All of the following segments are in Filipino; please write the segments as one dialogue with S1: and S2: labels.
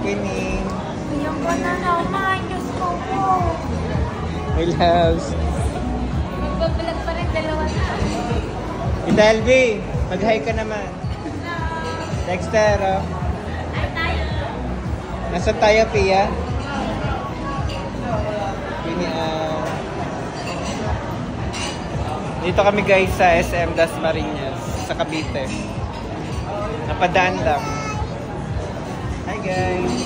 S1: Queenie.
S2: Yung ko na naman, Diyos ko po.
S1: My loves.
S2: Magbabalag pa rin dalawa na.
S1: Tita LV, mag-hi ka naman. Dexter, oh.
S2: Ay, tayo.
S1: Nasaan tayo, Pia? Dito kami guys sa SM Dasmariñas, sa Cavite. Napadaan lang. Hi guys!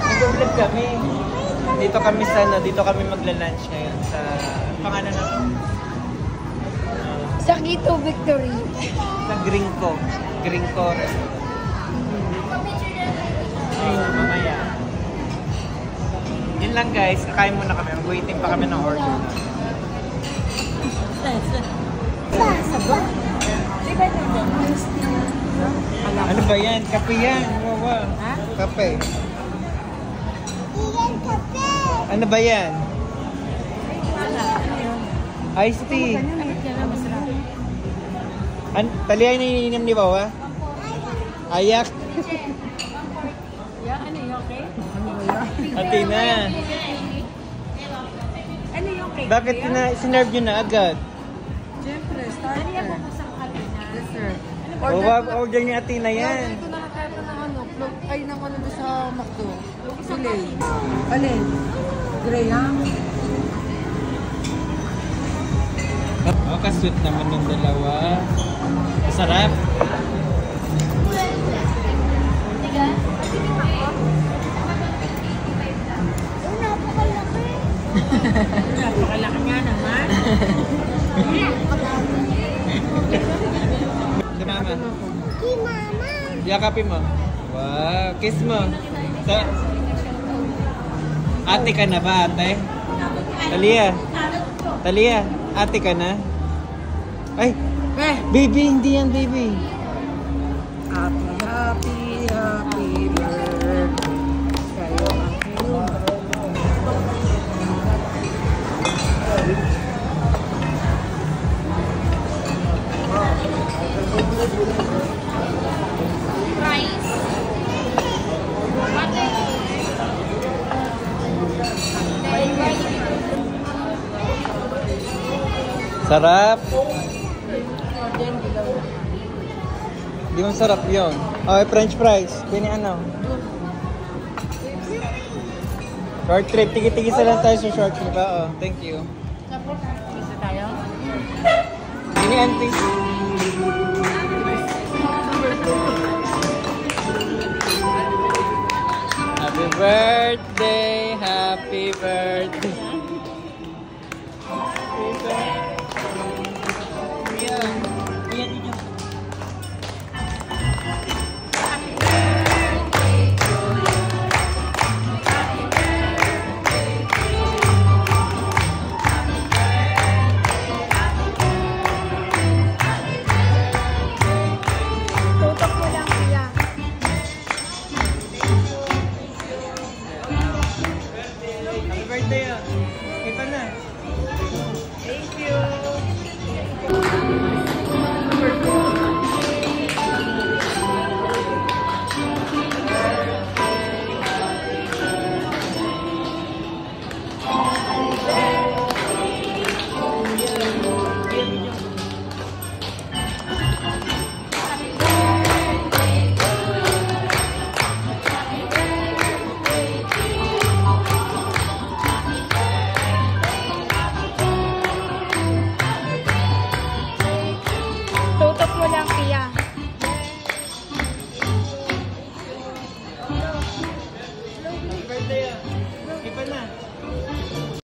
S1: Nag-vlog kami. Dito kami sa dito kami magla-lunch ngayon sa pangalan na to?
S2: Sa Quito Victory.
S1: Sa Gringo. Gringo restaurant. Ayun, mamaya. Yun lang guys, kakain muna kami. Waiting pa kami ng order. Ano ba yan? Kape yan. Wawa. Kape. Ano ba yan? Iced tea. Taliay na ininom ni Wawa? Ayak.
S2: Ano yung okay?
S1: Atina.
S2: Ano yung okay?
S1: Bakit sinerve nyo na agad?
S3: Siyempre, starter. Dessert.
S1: Order ni Atina yan.
S3: Ito nakakaya pa ng ano, ay ng ano doon sa McDo. Filet. Alin? Graham.
S1: Oh, kasweet naman ng dalawa. Masarap.
S2: Napakalaki nga naman.
S1: Si Mama. Yakapin mo. Wow, kiss mo. Ate ka na ba, ate? Talia. Talia, ate ka na? Ay, baby, hindi yan, baby.
S3: Happy, happy, happy birthday. Kayo ang iyong.
S2: Rice.
S1: Sarap. Di mo sarap yun. Okay, french fries. Pini ano? Short trip. Tigi-tigisa lang tayo sa short trip. Oo, thank you.
S2: Gusto tayo?
S1: Pini auntie.